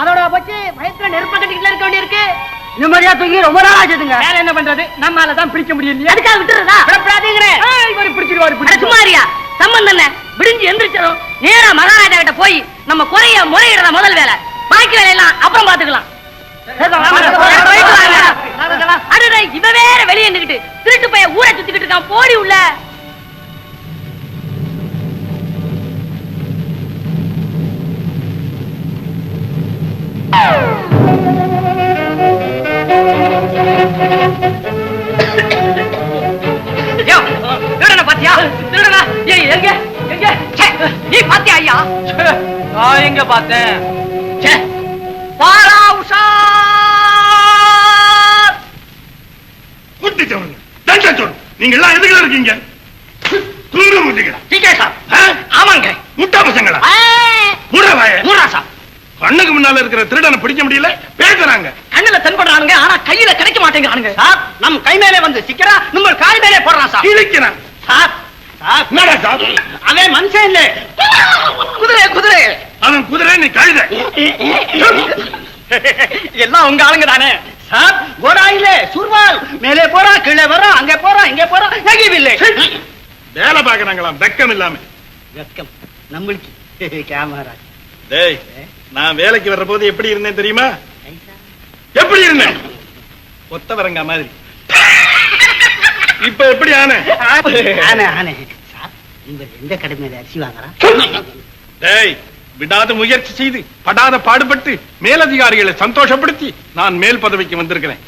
அதோட பத்தி பயத்துல நெருப்ப கட்டிக்கிட்டு இருக்க வேண்டியிருக்கு. நிம்மதியா தூங்கி ரொம்ப நாள் ஆச்சுதுங்க. வேற என்ன பண்றது, நம்மளாலதான் பிடிக்க முடியல. அதுக்காக விட்டுறதா இவரு பிடிச்சிருவாரு. சும்மாரியா சம்பந்தம் என்ன, விடிஞ்சு எந்திரிச்சதும் நேரா மகாராஜா கிட்ட போய் நம்ம குறைய முறையிடறத முதல் வேலை. பாக்கி வேலையெல்லாம் அப்புறம் பாத்துக்கலாம். இவ வேற வெளியே நின்னுக்கிட்டு திருட்டு பைய ஊரை சுத்திக்கிட்டு இருக்கான். போடி உள்ள. பாத்தியா திருடனா? எங்க எங்க நீ பாத்தியா? ஐயா நான் எங்க பார்த்தேன்? நீங்க எல்லாம் எதுக்குள்ள இருக்கீங்க? தூங்க முடியுங்களா? ஆமாங்க. முட்டா பசங்களா? கண்ணுக்கு முன்னால இருக்கிற திருடனை பிடிக்க முடியல, பேசுறாங்க. கண்ணுல தென்படுறானுங்க, ஆனா கையில கிடைக்க மாட்டேங்கிறானுங்க. சார் நம் கை மேலே வந்து சிக்கிறா, நம்ம கால் மேலே போடுறான் சார். இழுக்கிறான் சார். என்னடா சார்? அவன் மனுஷன் இல்ல, குதிரை. குதிரை அவன் குதிரை, நீ கழுத. எல்லாம் உங்க ஆளுங்க தானே சார். கோடாயில சுர்வால் மேலே போறா, கீழே வர்றான், அங்க போறான், இங்க போறான். நகிவில்லை. வேலை பாக்குறாங்களாம் வெக்கம் இல்லாம. வெக்கம் நம்மளுக்கு கேமரா. டேய், நான் வேலைக்கு வர்ற போது எப்படி இருந்தேன் தெரியுமா? எப்படி இருந்தேன்? கொத்தவரங்க மாதிரி. இப்ப எப்படி ஆனே? எந்த கடமையில அரிசி வாங்குறான்? டேய், விடாத முயற்சி செய்து படாத பாடுபட்டு மேலதிகாரிகளை சந்தோஷப்படுத்தி நான் மேல் பதவிக்கு வந்திருக்கிறேன்.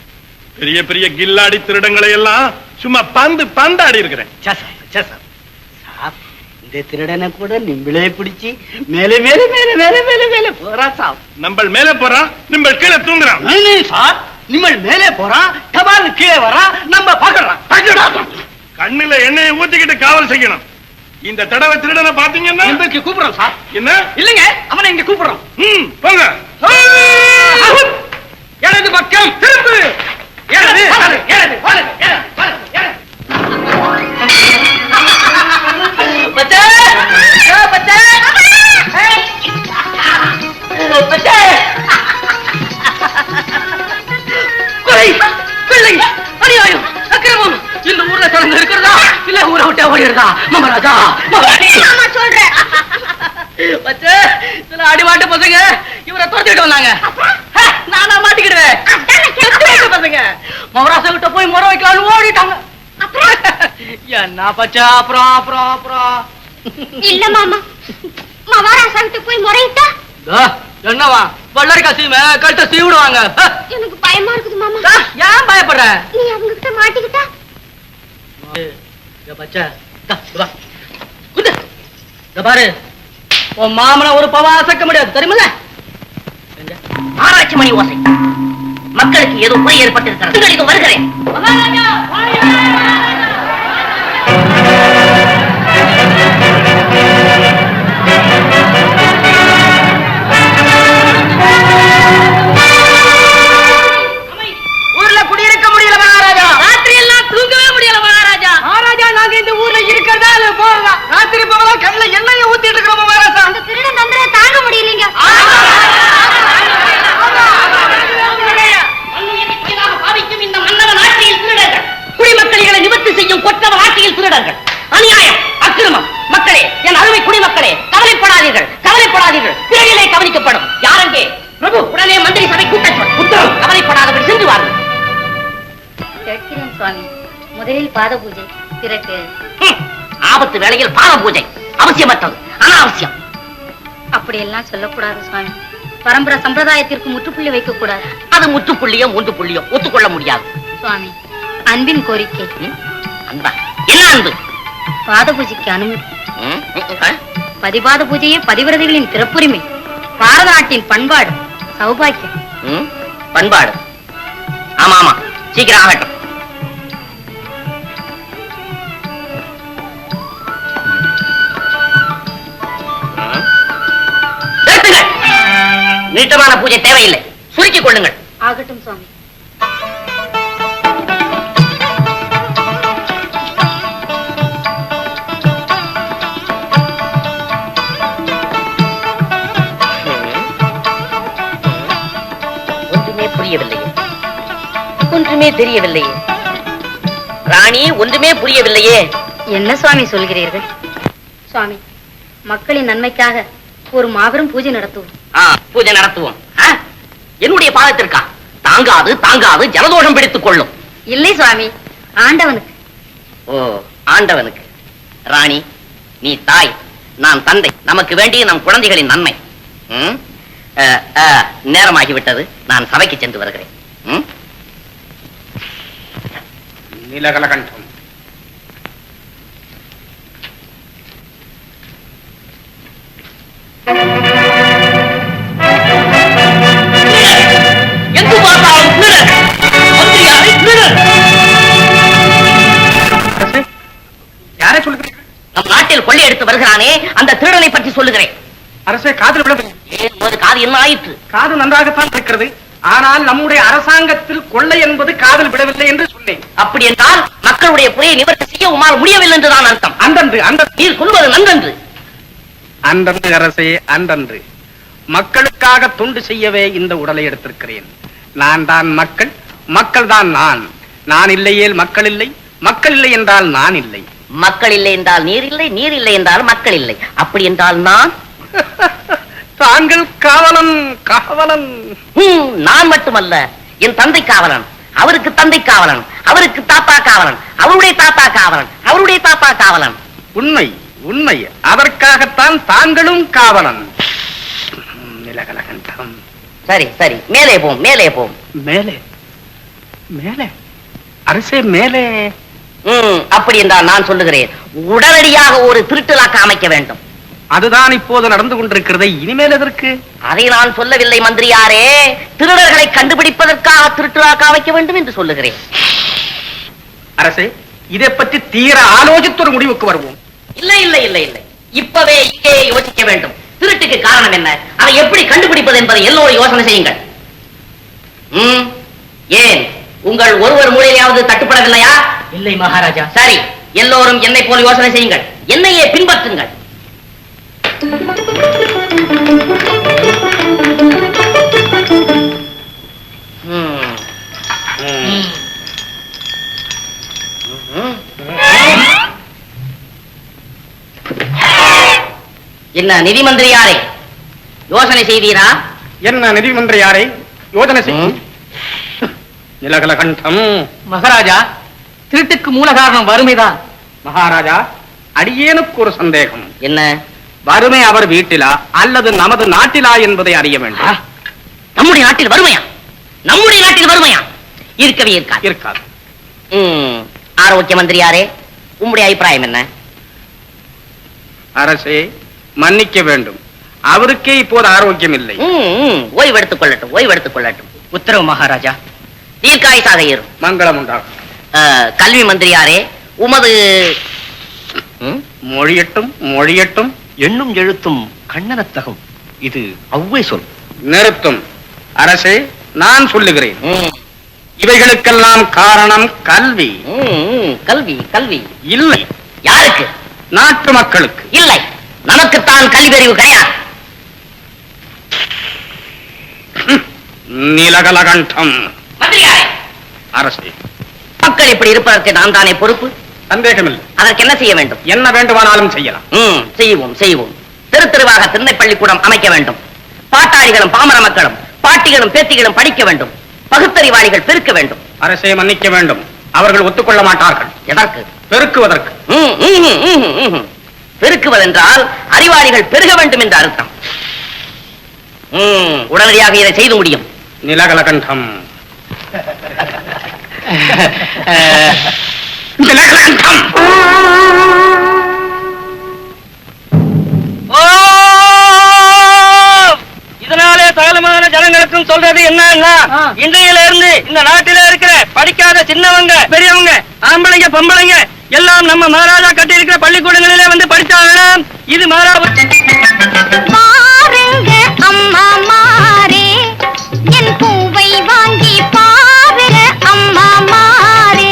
பெரிய பெரிய கில்லாடி திருடங்களை எல்லாம் சும்மா பந்தாடி இருக்கிறேன். இந்த திருடனை கூட நிம்பளே பிடிச்சி மேலே மேலே மேலே மேலே மேலே மேலே போறா சாப். நம்ம மேலே போறான், நம்ம கீழே தூங்குறான். சார் நிம்மல் மேலே போறான், டபால் கீழே வரான், நம்ம பாக்குறான். கண்ணுல எண்ணெயை ஊத்திக்கிட்டு காவல் செய்யணும். இந்த தடவை திருடனை பாத்தீங்கன்னா உங்களுக்கு கூப்பிடுறோம் சார். என்ன? இல்லங்க, அவனை இங்க கூப்பிடுறோம். போங்க. இடது பக்கம் திருப்பு. இடது வலது, இடது வலது, இடது வலது, இடது. பச்சே பச்சே பச்சே. கொலை, பிள்ளை, அநியாயம், அக்கிரமம் இந்த ஊர்ல தொடர்ந்து இருக்கிறதா இல்ல ஊரை விட்டு ஓடிடுறதா? மகாராஜா சொல்றேன். பச்சே, சில அடிவாட்டு பசங்க இவரை துரத்திட்டு வந்தாங்க. நானா மாட்டிக்கிடுவேன். பசங்க மகாராஜா கிட்ட போய் முறை வைக்கலாம்னு ஓடிட்டாங்க. என்ன பச்சா? அப்புறம் அப்புறம் அப்புறம் இல்ல மாமா, மகாராஜா கிட்ட போய் முறையிட்டா என்னவா வள்ளரிக்கா சீமை கழுத்த சீவிடுவாங்க. எனக்கு பயமா இருக்குது மாமா. ஏன் பயப்படுற? நீ அவங்க கிட்ட மாட்டிக்கிட்டா? பாரு, உன் மாமனை ஒரு பவா அசைக்க முடியாது தெரியுமில்ல? ஆராய்ச்சி மணி ஓசை மக்களுக்கு ஏதோ குறை ஏற்பட்டிருக்கிறது. வருகிறேன். ஊர்ல குடியிருக்க முடியல மகாராஜா. ராத்திரி எல்லாம் தூங்கவே முடியல மகாராஜா. மகாராஜா, நாங்க இந்த ஊர்ல இருக்கிறதா போகலாம். ராத்திரி போகலாம், கண்ணுல எண்ணெயை ஊத்திட்டு இருக்கிறோம் மகாராஜா. அந்த திருடன் நம்பரை தாங்க முடியலீங்க. பாவிக்கும் இந்த மன்னவன் ஆட்சியில் திருடர்கள், குடிமக்களை நிவர்த்தி செய்யும் கொற்றவன் ஆட்சியில் திருடர்கள். அநியாயம், அக்கிரமம். மக்களே, என் அருமை குடிமக்களே, கவலைப்படாதீர்கள், கவலைப்படாதீர்கள். பிறகிலே கவனிக்கப்படும். யாரங்கே? பிரபு, உடனே மந்திரி சபை கூட்டச் சொல். உத்தரவு. கவலைப்படாதவர் சென்று வாருங்கள். கேட்கிறேன் சுவாமி. முதலில் பாத பூஜை, பிறகு ஆபத்து வேளையில் பாத பூஜை அவசியமற்றது, அனாவசியம். அப்படியெல்லாம் சொல்லக்கூடாது சுவாமி. பரம்பரை சம்பிரதாயத்திற்கு முற்றுப்புள்ளி வைக்க கூடாது. அது முற்றுப்புள்ளியோ மூன்றுப்புள்ளியோ ஒத்துக்கொள்ள முடியாது சுவாமி. அன்பின் கோரிக்கை. அன்பா? என்ன அன்பு? பாத பூஜைக்கு அனுமதி. பதிபாத பூஜையே பதிவிரதைகளின் பிறப்புரிமை. பாரத நாட்டின் பண்பாடு, சௌபாக்கியம். பண்பாடு? ஆமா ஆமா, சீக்கிரம் ஆகட்டும். நீட்டமான பூஜை தேவையில்லை, சுருக்கிக் கொள்ளுங்கள். ஆகட்டும் சுவாமி. புரியவில்லையே, ஒன்றுமே தெரியவில்லையே. ராணி, ஒன்றுமே புரியவில்லையே. என்ன சுவாமி சொல்கிறீர்கள்? சுவாமி, மக்களின் நன்மைக்காக ஒரு மாபெரும் பூஜை நடத்துவோம். பூஜை நடத்துவோம். என்னுடைய பாதத்திற்கா? தாங்காது தாங்காது, ஜலதோஷம் பிடித்துக் கொள்ளும். இல்லை சுவாமி, ஆண்டவனுக்கு. ஓ, ஆண்டவனுக்கு. ராணி, நீ தாய், நான் தந்தை. நமக்கு வேண்டிய நம் குழந்தைகளின் நன்மை. நேரமாகிவிட்டது, நான் சபைக்கு சென்று வருகிறேன். நீலகலகண்டம், எங்கு பார்த்தாலும் திருடன். மந்திரியாரை திருடன். யாரை சொல்லுகிறீர்கள்? நம் நாட்டில் கொள்ளை எடுத்து வருகிறானே, அந்த திருடனை பற்றி சொல்லுகிறேன். அரசே, காதல் விடவில்லை. ஏன் ஒரு காது என்ன ஆயிற்று? காது நன்றாகத்தான் இருக்கிறது. ஆனால் நம்முடைய அரசாங்கத்தில் கொள்ளை என்பது காதல் விடவில்லை என்று சொன்னேன். அப்படி என்றால் மக்களுடைய குறையை நிவர்த்தி செய்ய உமால் முடியவில்லை என்றுதான் அர்த்தம். அந்தன்று அந்தன்று நீர் சொல்வது நன்றன்று. அந்தன்று அரசே, அந்தன்று மக்களுக்காக தொண்டு செய்யவே இந்த உடலை எடுத்திருக்கிறேன். நான் தான் மக்கள், மக்கள் தான் நான். நான் இல்லையேல் மக்கள் இல்லை, மக்கள் இல்லை என்றால் நான் இல்லை. மக்கள் இல்லை என்றால் நீர் இல்லை, நீர் இல்லை என்றால் மக்கள் இல்லை. அப்படி என்றால் நான் தாங்கள் காவலன். காவலன் நான் மட்டுமல்ல, என் தந்தை காவலன், அவருக்கு தந்தை காவலன், அவருக்கு தாத்தா காவலன், அவருடைய தாத்தா காவலன், அவருடைய தாத்தா காவலன். உண்மை உண்மை. அதற்காகத்தான் தாங்களும் காவலன். நிலகலகண்டம். சரி சரி, மேலே போம், மேலே போம். மேலே மேலே அரசே, மேலே. அப்படி என்றால் நான் சொல்லுகிறேன், உடனடியாக ஒரு திருட்டுலாக்க அமைக்க வேண்டும். அதுதான் இப்போது நடந்து கொண்டிருக்கிறதை இனிமேல் எதற்கு? அதை நான் சொல்லவில்லை மந்திரியாரே, திருடர்களை கண்டுபிடிப்பதற்காக திருட்டுலாக்க அமைக்க வேண்டும் என்று சொல்லுகிறேன். அரசே, இதை பற்றி தீர ஆலோசித்து ஒரு முடிவுக்கு வருவோம். இல்லை இல்லை இல்லை இல்லை, இப்பவே இங்கே யோசிக்க வேண்டும். திருட்டுக்கு காரணம் என்ன, அதை எப்படி கண்டுபிடிப்பது என்பதை எல்லோரும் யோசனை செய்யுங்கள். ஏன் உங்கள் ஒருவர் மூலையாவது தட்டுப்படவில்லையா? இல்லை மகாராஜா. சரி, எல்லோரும் என்னை போல் யோசனை செய்யுங்கள், என்னையே பின்பற்றுங்கள். என்ன நிதி மந்திரியாரே, யோசனை செய்தீரா? என்ன நிதி மந்திரியாரே, யோசனை செய்யும். நிலகலகண்டம். மகாராஜா, திருட்டுக்கு மூல காரணம் வறுமைதான். மகாராஜா, அடியேனுக்கு ஒரு சந்தேகம். என்ன? வறுமை அவர் வீட்டிலா அல்லது நமது நாட்டிலா என்பதை அறிய வேண்டும். நம்முடைய நாட்டில் வறுமையா? நம்முடைய நாட்டில் வறுமையா? இருக்கவே இருக்காது. இருக்காது. ஆரோக்கிய மந்திரியாரே, உம்முடைய அபிப்பிராயம் என்ன? அரசே, மன்னிக்க வேண்டும், அவருக்கே இப்போது ஆரோக்கியம் இல்லை. ஓய்வெடுத்துக் கொள்ளட்டும், ஓய்வெடுத்துக் கொள்ளட்டும். உத்தரவு மகாராஜா. தீர்க்காயுசாக ஏறும். மங்களம் உண்டாகும். கல்வி மந்திரியாரே, உமது மொழியட்டும் மொழியட்டும். எண்ணும் எழுத்தும் கண்ணனத்தகும். இது அவ்வை சொல். நிறுத்தும். அரசே, நான் சொல்லுகிறேன், இவைகளுக்கெல்லாம் காரணம் கல்வி. கல்வி கல்வி இல்லை. யாருக்கு? நாட்டு மக்களுக்கு. இல்லை, நமக்குத்தான் கல்வியறிவு கிடையாது. நீலகலகண்டம். மந்திரியாரே, அரசே, மக்கள் இப்படி இருப்பதற்கு நான் தானே பொறுப்பு. சந்தேகமில்லை. அதற்கு என்ன செய்ய வேண்டும்? என்ன வேண்டுமானாலும் செய்யலாம். செய்வோம் செய்வோம். தெரு தெருவாக திண்ணை பள்ளிக்கூடம் அமைக்க வேண்டும். பாட்டாளிகளும் பாமர மக்களும், பாட்டிகளும் பேத்திகளும் படிக்க வேண்டும். பகுத்தறிவாளிகள் பெருக்க வேண்டும். அரசே, மன்னிக்க வேண்டும், அவர்கள் ஒத்துக்கொள்ள மாட்டார்கள். எதற்கு? பெருக்குவதற்கு. பெருக்குவதென்றால் அறிவாளிகள் பெருக வேண்டும் என்று அர்த்தம். உடனடியாக இதை செய்து முடியும். நிலகலகண்டம். நிலகலகண்டம். இதனாலே சகலமான ஜனங்களுக்கும் சொல்றது என்னன்னா, இன்றையில இருந்து இந்த நாட்டில இருக்கிற படிக்காத சின்னவங்க பெரியவங்க ஆம்பளைங்க பொம்பளைங்க எல்லாம் நம்ம மகாராஜா கட்டி இருக்கிற பள்ளிக்கூடங்களிலே வந்து படிச்சாங்க. இது மகாராஜா. அம்மா மாறே, என் பூவை வாங்கி பாருங்க அம்மா மாறே.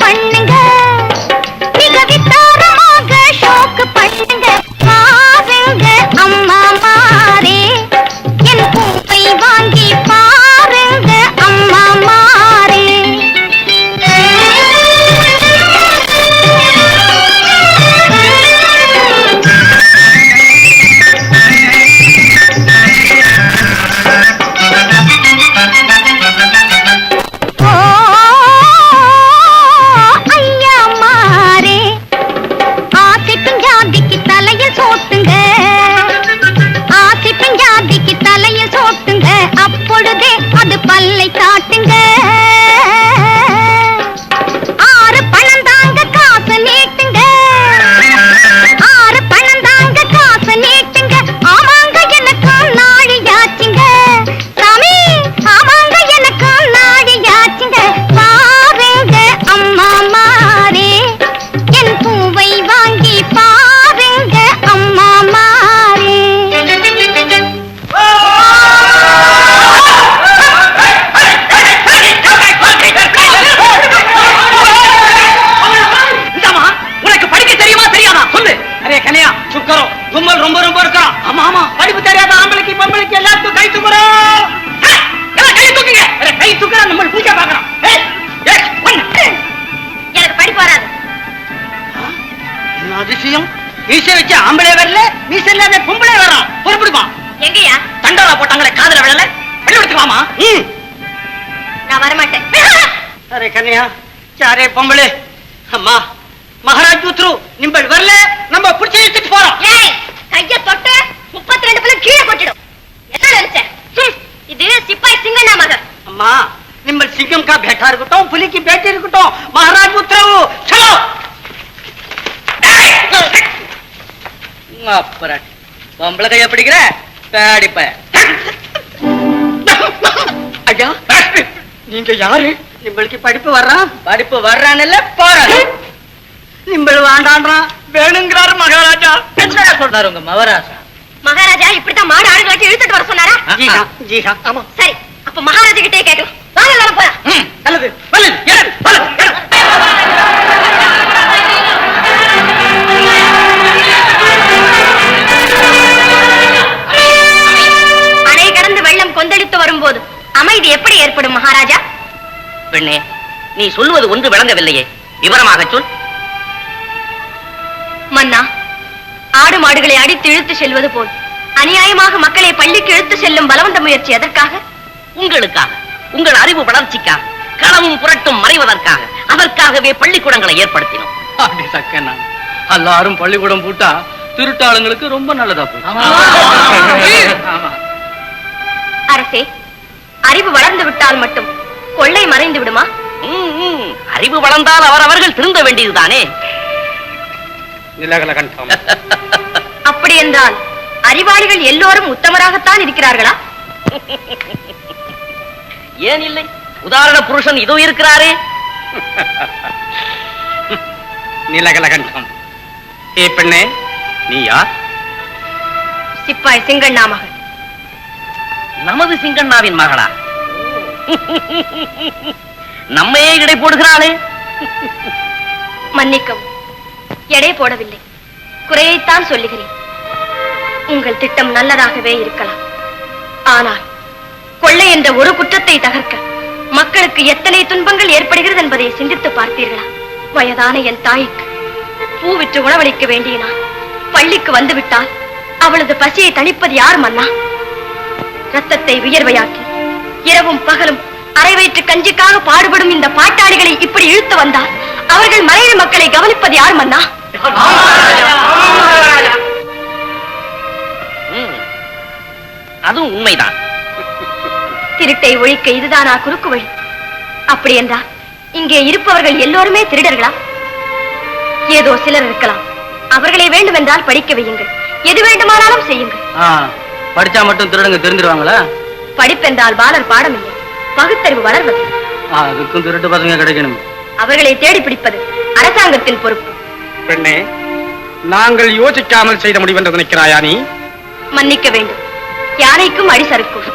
பண்ணுங்க மிக வித்தாரமாக ஷோக்கு பண்ணுங்க பாருங்க அம்மா மாரே என் பூவை வாங்கி பாருங்க அம்மா மாரே அப்பொழுதே அது பல்லை காட்டுங்க ஆறு பணம் தாங்க காசு நீட்டுங்க ஆறு பணம் தாங்க காசு நீட்டுங்க ஆமாங்க எனக்கும் நாழியாச்சுங்க சாமி ஆமாங்க எனக்கும் நாழியாச்சுங்க பாருங்க அம்மா மாரே என் பூவை வாங்கி பாருங்க அம்மா மாரே கும்பல் ரொம்ப ரொம்ப இருக்கான். ஆமா ஆமா படிப்பு தெரியாத ஆம்பளைக்கு பொம்பளைக்கு எல்லாத்துக்கும் கை தூக்குறோம். எல்லாம் கை தூக்குங்க. கை தூக்குறா நம்ம பூஜை பார்க்கறோம். எனக்கு படிப்பு வராது. என்ன அதிசயம்? மீசை வச்சு ஆம்பளை வரல, மீசை இல்லாத பொம்பளை வரான். பொறுப்புடுமா? எங்கயா? தண்டோரா போட்டாங்களே காதுல விழல. வெளிய எடுத்துக்கலாமா? நான் வர மாட்டேன். அரே கன்யா, சாரே பொம்பளை. அம்மா மகாராஜ் உத்ரு நிம்பள் வரல, நம்ம புடிச்சு இழுத்துட்டு போறோம். ஏய், கைய தொட்டு 32 பிள்ளை கீழே கொட்டிடும். என்ன நினைச்ச? இது சிப்பாய் சிங்கண்ணா மகன். அம்மா நிம்பள் சிங்கம் கா பேட்டா இருக்கட்டும், புலி की बेटी இருக்கட்டும், மகாராஜ் உத்தரவு चलो. அப்புறம் பொம்பளை கைய பிடிக்கிற பேடிப்ப. ஐயா நீங்க யாரு? நிம்பளுக்கு படிப்பு வர்றான். படிப்பு வர்றான்ல போறான். நிம்பள் வாண்டான்றான், வேணுங்கிறாரு மகாராஜா. என்ன சொல்றாரு உங்க மகாராஜா? மகாராஜா இப்படித்தான் மாடு ஆடு காட்டி இழுத்துட்டு வர சொன்னாரா? ஜீஹா ஜீஹா ஆமா. சரி, அப்ப மகாராஜா கிட்டே கேட்கலாம். வாங்க எல்லாரும் போலாம். நல்லது நல்லது ஏறு, பலம், ஏறு. அணை கடந்து வெள்ளம் கொந்தளித்து வரும்போது அமைதி எப்படி ஏற்படும் மகாராஜா? பெண்ணே, நீ சொல்லுவது ஒன்று விளங்கவில்லையே, விவரமாக சொல். மன்னா, ஆடு மாடுகளை அடித்து இழுத்து செல்வது போல் அநியாயமாக மக்களை பள்ளிக்கு இழுத்து செல்லும் பலவந்த முயற்சி எதற்காக? உங்களுக்காக, உங்கள் அறிவு வளர்ச்சிக்காக, களவும் புரட்டும் மறைவதற்காக, அதற்காகவே பள்ளிக்கூடங்களை ஏற்படுத்தினோம். அப்படி சக்கண்ணா, எல்லாரும் பள்ளிக்கூடம் பூட்டா திருட்டாளங்களுக்கு ரொம்ப நல்லதா போச்சு. அரசே, அறிவு வளர்ந்து விட்டால் மட்டும் கொள்ளை மறைந்து விடுமா? அறிவு வளர்ந்தால் அவரவர்கள் திருந்த வேண்டியதுதானே. நிலகலகண்டம். அப்படி என்றால் அறிவாளிகள் எல்லோரும் உத்தமராகத்தான் இருக்கிறார்களா? ஏன் இல்லை? உதாரண புருஷன் இதோ இருக்கிறாரே. நிலகலகண்டம். ஏ பெண்ணே, நீ யார்? சிப்பாய் சிங்கண்ணா மகள். நமது சிங்கண்ணாவின் மகளா? நம்மையே இடை போடுகிறாளே. மன்னிக்கவும், எடை போடவில்லை, குறையைத்தான் சொல்லுகிறேன். உங்கள் திட்டம் நல்லதாகவே இருக்கலாம். ஆனால் கொள்ளை என்ற ஒரு குற்றத்தை தகர்க்க மக்களுக்கு எத்தனை துன்பங்கள் ஏற்படுகிறது என்பதை சிந்தித்து பார்த்தீர்களா? வயதான என் தாய்க்கு பூ விற்று உணவளிக்க வேண்டிய நான் பள்ளிக்கு வந்துவிட்டால் அவளது பசியை தணிப்பது யார் மன்னா? ரத்தத்தை வியர்வையாக்கி இரவும் பகலும் அரை வயிற்று கஞ்சிக்காக பாடுபடும் இந்த பாட்டாளிகளை இப்படி இழுத்து வந்தால் அவர்கள் மனைவி மக்களை கவனிப்பது யார் மன்னா? அதுவும் உண்மைதான். திருட்டை ஒழிக்க இதுதானா குறுக்கு வழி? அப்படி என்றால் இங்கே இருப்பவர்கள் எல்லோருமே திருடர்களா? ஏதோ சிலர் இருக்கலாம். அவர்களை வேண்டுமென்றால் படிக்க வையுங்கள், எது வேண்டுமானாலும் செய்யுங்கள். படிச்சா மட்டும் திருடுங்க தெரிஞ்சிருவாங்களா? படிப்பென்றால் பாலர் பாடம் இல்லை, பகுத்தறிவு வளர்வது. அதுக்கும் திருட்டு பசங்க கிடைக்கணும். அவர்களை தேடி பிடிப்பது அரசாங்கத்தின் பொறுப்பு. பெண்ணே, நாங்கள் யோசிக்காமல் செய்த முடிவென்று நினைக்கிறாயா நீ? மன்னிக்க வேண்டும், யானைக்கும் அடி சறுக்கும்.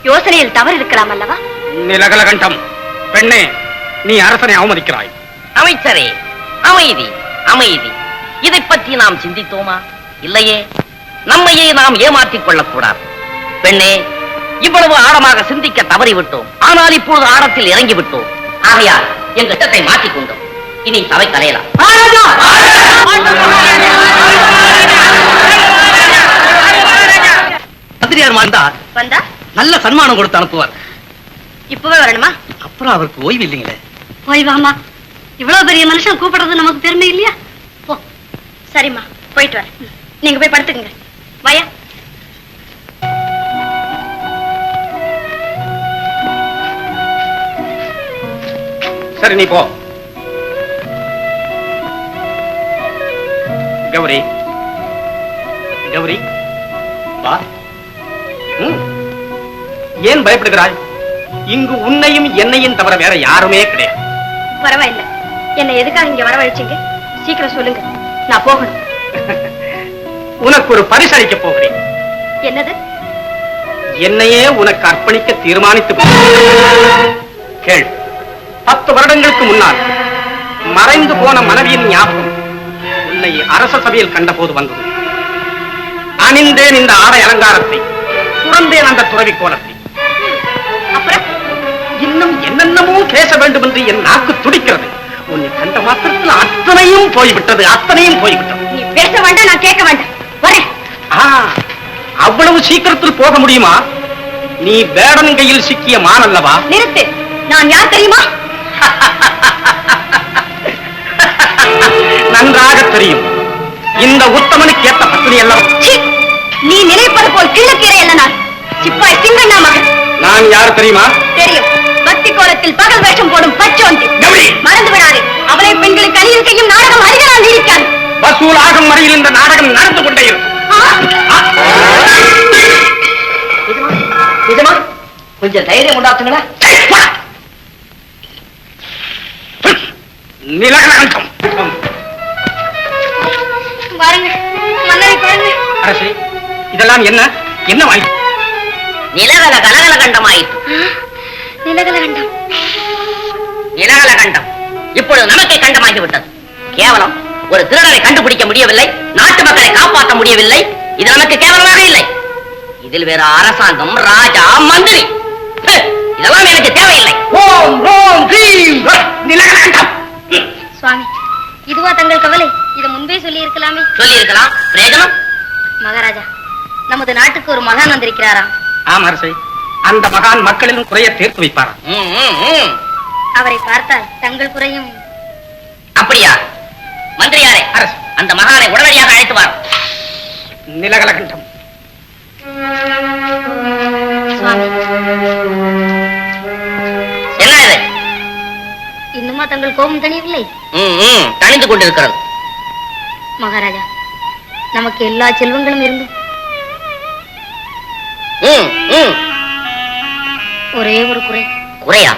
யோசனையில் தவறு இருக்கலாம் அல்லவா? நிலகலகண்டம். பெண்ணே, நீ அரசனை அவமதிக்கிறாய். அமைச்சரே, அமைதி அமைதி. இதை பற்றி நாம் சிந்தித்தோமா? இல்லையே. நம்மையே நாம் ஏமாற்றிக் கொள்ளக்கூடாது. பெண்ணே, இவ்வளவு ஆழமாக சிந்திக்க தவறிவிட்டோம். ஆனால் இப்பொழுது ஆழத்தில் இறங்கி விட்டோம். ஆகையால் எங்கள் திட்டத்தை மாற்றிக் கொண்டோம். இனி சபை கலையலாம். மந்திரியார் வந்தா நல்ல சன்மானம் கொடுத்து அனுப்புவார். இப்பவே வரணுமா? அப்புறம் அவருக்கு ஓய்வு இல்லைங்களே. ஓய்வாமா? இவ்வளவு பெரிய மனுஷன் கூப்பிடுறது நமக்கு பெருமை இல்லையா? போ. சரிம்மா, போயிட்டு வரேன். நீங்க போய் படுத்துக்குங்க. வாயா. சரி, நீ போ. கௌரி, கௌரி, வா. ஏன் பயப்படுகிறாய்? இங்கு உன்னையும் என்னையும் தவிர வேற யாருமே கிடையாது. பரவாயில்ல. என்னை எதுக்காக இங்க வரவழைச்சீங்க? சீக்கிரம் சொல்லுங்க, நான் போகணும். உனக்கு ஒரு பரிசு அளிக்க போகிறேன். என்னது? என்னையே உனக்கு அர்ப்பணிக்க தீர்மானித்து கேள். 10 வருடங்களுக்கு முன்னால் மறைந்து போன மனைவியின் ஞாபகம் உன்னை அரச சபையில் கண்ட போது வந்தது. அணிந்தேன் இந்த ஆடை அலங்காரத்தை, துறந்தேன் அந்த துறவி கோலத்தை. அப்புறம் இன்னும் என்னென்னமோ பேச வேண்டும் என்று என் நாக்கு துடிக்கிறது. உன்னை கண்ட மாத்திரத்தில் அத்தனையும் போய்விட்டது, அத்தனையும் போய்விட்டது. நீ பேச வேண்டாம், நான் கேட்க வேண்டாம். வரேன். அவ்வளவு சீக்கிரத்தில் போக முடியுமா? நீ வேடன் கையில் சிக்கிய மான் அல்லவா? நிறுத்து. நான் யார் தெரியுமா? நன்றாக தெரியும். இந்த உத்தமனுக்கு ஏற்ற பத்தினி அல்லவா? நீ நினைப்பது போல் கிழக்கீரை அல்ல. நான் சிப்பாய் சிங்கண்ணா மகன். நான் யார் தெரியுமா? தெரியும். பக்தி கோலத்தில் பகல் வேஷம் போடும் பச்சோந்தி. மறந்து விடாதே, அவளை பெண்களுக்கு அணியில் செய்யும் நாடகம் அதிகமாக நீடிக்காது. வசூலாகும் வரையில் இந்த நாடகம் நடந்து கொண்டே இருக்கும். கொஞ்சம் தைரியம் உண்டாத்துங்களா? நிலகலகம். பாருங்க, மன்னரை பாருங்க. அரசே, இதெல்லாம் என்ன என்ன வாங்கி? நிலகல கலகல கண்டமாயிற்று. நிலகல கண்டம். நிலகல கண்டம் இப்பொழுது நமக்கே கண்டமாகி விட்டது. கேவலம் ஒரு திருடரை கண்டுபிடிக்க முடியவில்லை, நாட்டு மக்களை காப்பாற்ற முடியவில்லை. இது நமக்கு கேவலமாக இல்லை. இதில் வேற அரசாங்கம், ராஜா, மந்திரி, இதெல்லாம் எனக்கு தேவையில்லை. ஓம் ரோம் கிரீம் நிலகல கண்டம். சுவாமி, இதுவா தங்கள் கவலை? இதை முன்பே சொல்லி இருக்கலாமே. சொல்லி இருக்கலாம். பிரயோஜனம்? மகாராஜா, நமது நாட்டுக்கு ஒரு மகான் வந்திருக்கிறாராம். ஆம் அரசே, அந்த மகான் மக்களின் குறைய தீர்த்து வைப்பாரா? அவரை பார்த்தால் தங்கள் குறையும். அப்படியா? மந்திரியாரே, அரசு, அந்த மகானை உடனடியாக அழைத்து வார். நிலகலகண்டம். சுவாமி, என்ன இது? இன்னுமா தங்கள் கோபம் தணியவில்லை? தணிந்து கொண்டிருக்கிறது. மகாராஜா, நமக்கு எல்லா செல்வங்களும் இருந்தும் ஒரே ஒரு குறை. குறையா?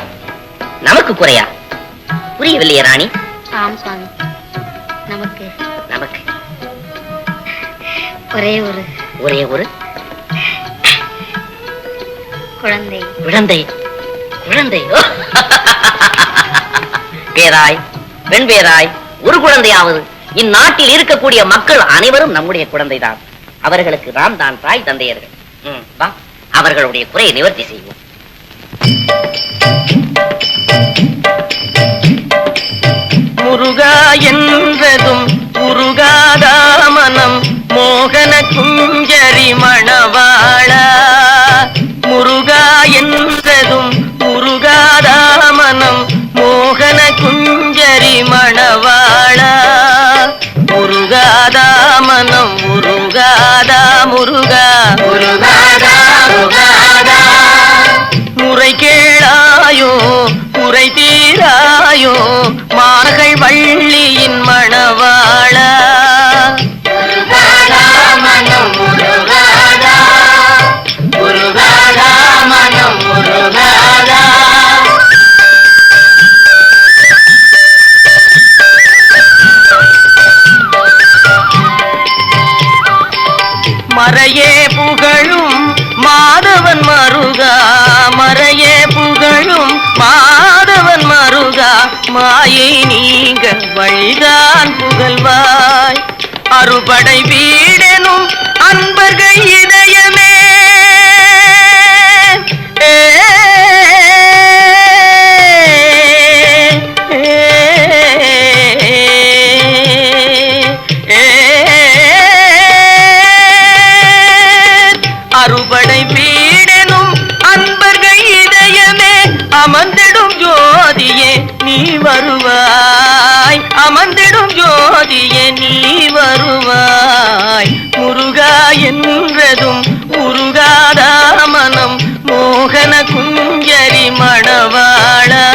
நமக்கு குறையா? புரியவில்லையே ராணி. ஆம் சுவாமி, நமக்கு நமக்கு ஒரே ஒரு குழந்தை. குழந்தை? குழந்தை? பேராய், பெண் பேராய், ஒரு குழந்தையாவது. இந்நாட்டில் இருக்கக்கூடிய மக்கள் அனைவரும் நம்முடைய குழந்தைதான். அவர்களுக்கு நாம் தான் தாய் தந்தையர்கள். வா, அவர்களுடைய குறையை நிவர்த்தி செய்வோம். முருகா என்றதும் உருகாதா மனம் மோகன குஞ்சரி மணவாளா. முருகா என்றதும் உருகாதா மனம் மோகன குஞ்சரி மணவாளா. முருகாதா மனம் உருகாதா முருகா. முருகாதா முருகாதா. முறை கேளாயோ, முறை தீராயோ, மார்கள் வள்ளியின் மணவாளா. முருகாதா மனம் முருகாதா. முருகாதா மனம் முருகாதா. மறையே புகழும் மாதவன் மருகா. மறையே புகழும் மாதவன் மருகா. மாயை நீங்க வழிதான் புகழ்வாய். அறுபடை வீடெனும் அன்பர்கள் இதயமே அறுபடை வீடெனும் அன்பர்கள் இதயமே அமர்ந்திடும் ஜோதியே நீ வருவாய். அமர்ந்திடும் ஜோதியே நீ வருவாய். முருகா என்றதும் முருகாதா மனம் மோகன குஞ்சரி மணவாளா.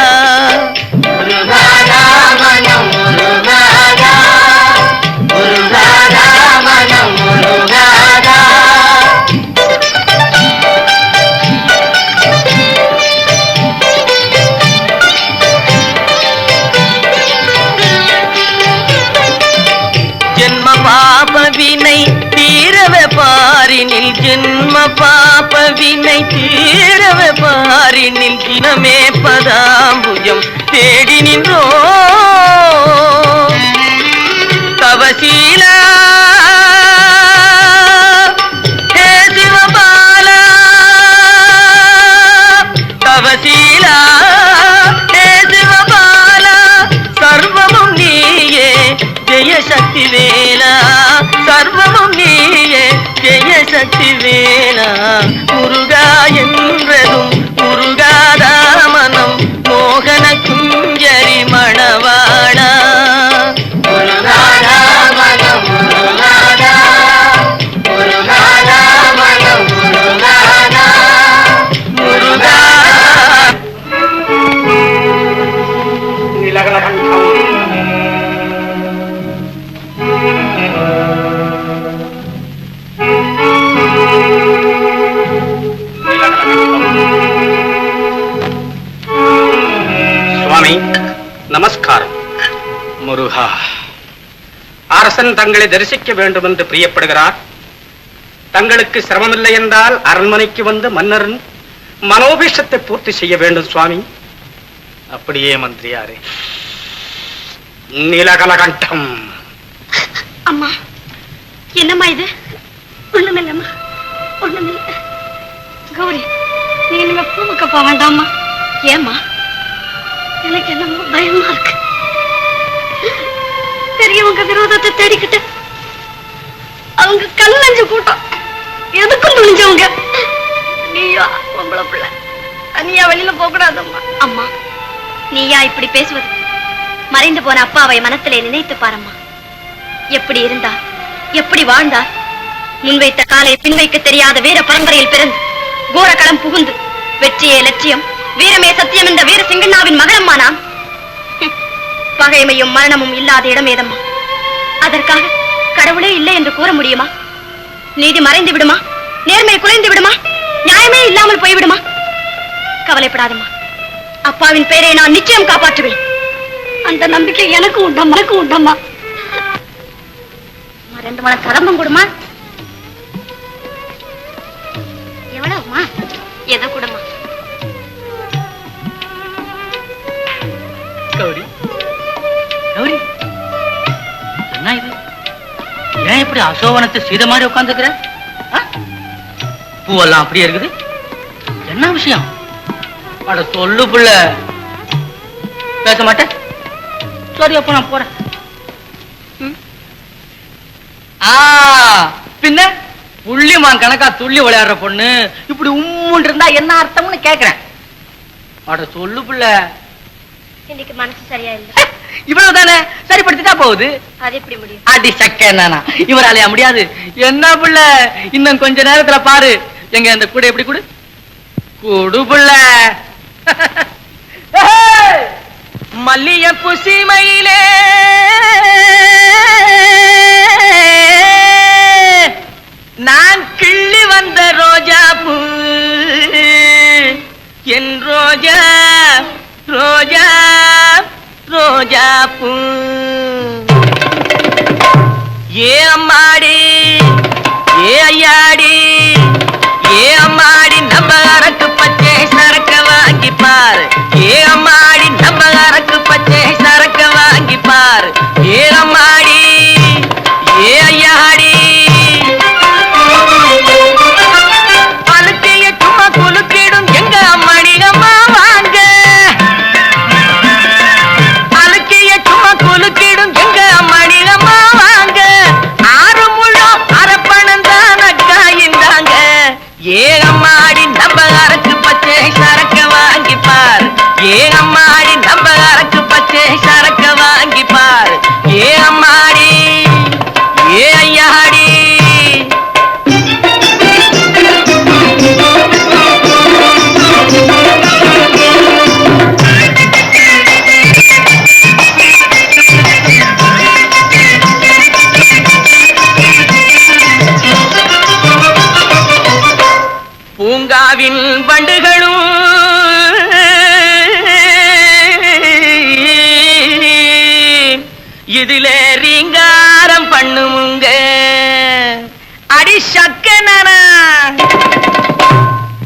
முருகாதா மனம் முருகாதா, முருகாதா மனம் முருகாதா. பாபவினை தீரவே பாரினில் ஜென்ம பாபவினை தீரவே பாரினில் தினமே பதாம்புஜம் தேடி நின்றோ தவசீலா ஹே சிவபாலா. தவசீலா ஹே சிவபாலா சர்வமும் நீயே ஜெய சக்தி வேலா. சர்வமும் நீயே ஜெய சக்தி வேலா. முருகா என்றதும் முருகாதா மனம் மோகன குஞ்சரி மணவாளா. முருகாதா மனம் முருகாதா, முருகாதா மனம் முருகாதா, முருகா. சுவாமி நமஸ்காரம். முருகா, அரசன் தங்களை தரிசிக்க வேண்டும் என்று பிரியப்படுகிறார். தங்களுக்கு சிரமமில்லை என்றால் அரண்மனைக்கு வந்து மன்னரின் மனோபீஷத்தை பூர்த்தி செய்ய வேண்டும் சுவாமி. அப்படியே மந்திரியாரே. நீலகலகண்டம். அம்மா, என்னம்மா இது? ஒண்ணுமில்லம்மா, ஒண்ணுமில்ல. கௌரி, நீ இனிமே பூவுக்கு போக வேண்டாமா? ஏம்மா? எனக்கு என்னமோ பயமா இருக்கு. பெரியவங்க விரோதத்தை தேடிக்கிட்டு அவங்க கல்லஞ்சு கூட்டம் எதுக்கும் துணிஞ்சவங்க. நீயா பொம்பளை பிள்ளை தனியா வெளியில போக கூடாதம்மா. அம்மா, நீயா இப்படி பேசுவது? மறைந்து போன அப்பாவை மனத்திலே நினைத்து பாரம்மா. எப்படி இருந்தார், எப்படி வாழ்ந்தார். முன்வைத்த காலை பின்வைக்க தெரியாத வீர பரம்பரையில் பிறந்து கோரக்களம் புகுந்து வெற்றியே லட்சியம் வீரமே சத்தியம் என்ற வீர சிங்கண்ணாவின் மகனம்மா நான். பகைமையும் மரணமும் இல்லாத இடமேதம்மா. அதற்காக கடவுளே இல்லை என்று கூற முடியுமா? நீதி மறைந்து விடுமா? நேர்மை குலைந்து விடுமா? நியாயமே இல்லாமல் போய்விடுமா? கவலைப்படாதம்மா, அப்பாவின் பெயரை நான் நிச்சயம் காப்பாற்றுவேன். அந்த நம்பிக்கை எனக்கு உண்டம்மா, எனக்கு உண்டம்மா. 2 மணி கதம்பம் கொடுமா. எவ்வளவுமா? எதை கொடுமா? கௌரி, கௌரி, என்ன இது? ஏன் இப்படி அசோவனத்தை சீத மாதிரி உட்கார்ந்துக்கிற? பூவெல்லாம் அப்படியே இருக்குது. என்ன விஷயம்? அட சொல்லு புள்ள. பேச மாட்டேன். சரி, அப்ப நான் போறேன். பின்ன புள்ளிமான் கணக்கா துள்ளி விளையாடுற பொண்ணு இப்படி உம்முன்னு இருந்தா என்ன அர்த்தம்னு கேக்குறேன். அட சொல்லு புள்ள. இன்னைக்கு மனசு சரியா இல்ல. இவ்வளவுதானே, சரிப்படுத்திட்டா போகுது. அது எப்படி முடியும்? அடி சக்க நானா, இவராலையா முடியாது? என்ன புள்ள, இன்னும் கொஞ்ச நேரத்துல பாரு. எங்க அந்த கூட எப்படி குடு குடு புள்ள. மல்லிய புசிமையிலே நான் கிள்ளி வந்த ரோஜா பூ, என் ரோஜா ரோஜா ரோஜா பூ. ஏ அம்மாடி, ஏ ஐயாடி, ஏ அம்மாடி, நம்ம அரக்கு பச்சை சரக்க வாங்கி பாரு. ஏ அம்மாடி, நம்ம அரக்கு பச்சை சரக்க பூங்காவின் வண்டுகளும் இதிலே ரீங்காரம் பண்ணுமுங்க அடி சக்கனன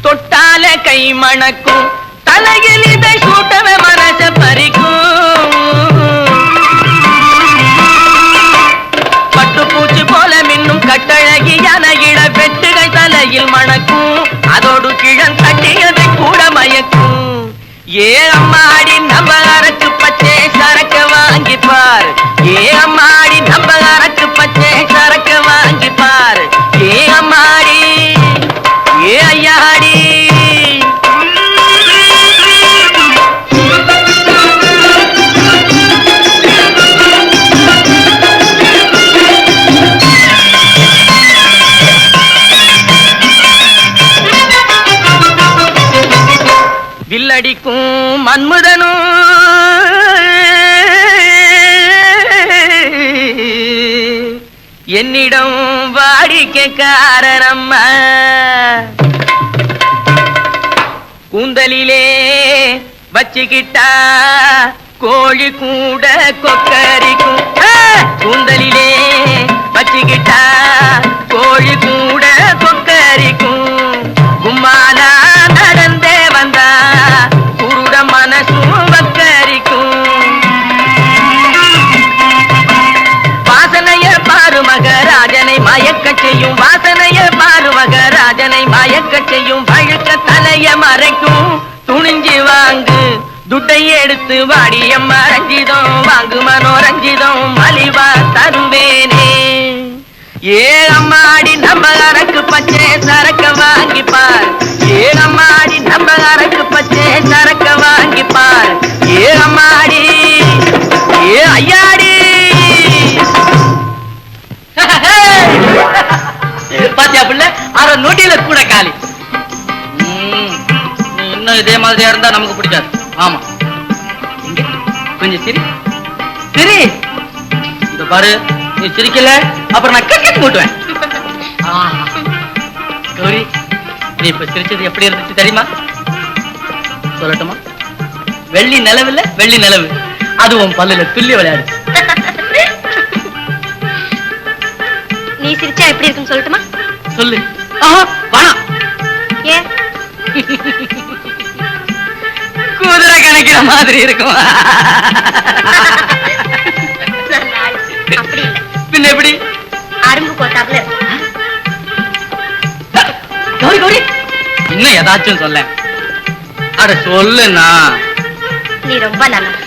தொட்டால கை மணக்கும் தலையில் இதை சூட்டவ மனச பறிக்கும் பட்டுப்பூச்சி போல மின்னும் கட்டழகியான இட வெட்டுகள் தலையில் மணக்கும் அதோடு கிழன் தட்டியதை கூட மயக்கும் ஏ அம்மாடி நம்ம அரக்கு பச்சை சரக்க வாங்கிப்பார் ஏ அம்மாடி நம்ம அரக்கு பச்சை சரக்க வாங்கிப்பார் ஏ அம்மாடி ஏ ஐயாடி வில்லடிக்கும் மன்முதனும் என்னிடம் வாடிக்கைக்காரனம்மா கூந்தலிலே வச்சுக்கிட்டா கோழி கூட கொக்கரிக்கும் கூந்தலிலே வச்சுக்கிட்டா கோழி கூட கொக்கரிக்கும் கும்மாலா நடந்தே வந்தா குருட மனசும் வக்கரிக்கும் வாசனைய பாரு மகராஜனை மயக்க செய்யும் வாசனைய பாரு மகராஜனை மயக்க செய்யும் வழுக்க தலைய மறைக்கும் துணிஞ்சு வாங்கு துட்டை எடுத்து வாடியம்மா ரஞ்சிதம் வாங்கு மனோரஞ்சிதம் மலிவா தருவேனே ஏ அம்மாடி நம்ம அரக்கு பச்சை சரக்க வாங்கிப்பார் ஏ அம்மாடி நம்ம அரக்கு பச்சை சரக்க வாங்கிப்பார் ஏ அம்மாடி ஏ ஐயாடி பாத்தியா பிள்ளை அரை நொடியில கூட காலி இன்னும் இதே மாதிரியா இருந்தா நமக்கு பிடிக்காது ஆமா கொஞ்சம் சிரி சிரி இந்த பாரு நீ சிரிக்கல அப்புறம் நான் கட்டி போட்டுவேன் கௌரி நீ இப்ப சிரிச்சது எப்படி இருந்துச்சு தெரியுமா சொல்லட்டுமா வெள்ளி நிலவுல வெள்ளி நிலவு அதுவும் பல்லுல துள்ளி விளையாடு நீ சிரிச்சா எப்படி இருக்குன்னு சொல்லட்டுமா சொல்லு வேணாம் ஏன் குதிரை கணக்கிற மாதிரி இருக்கும் அப்படி இல்ல பின்ன எப்படி அரும்பு போட்டாப்ல கௌரி கௌரி இன்னும் ஏதாச்சும் சொல்ல அட சொல்லுண்ணா நீ ரொம்ப நல்ல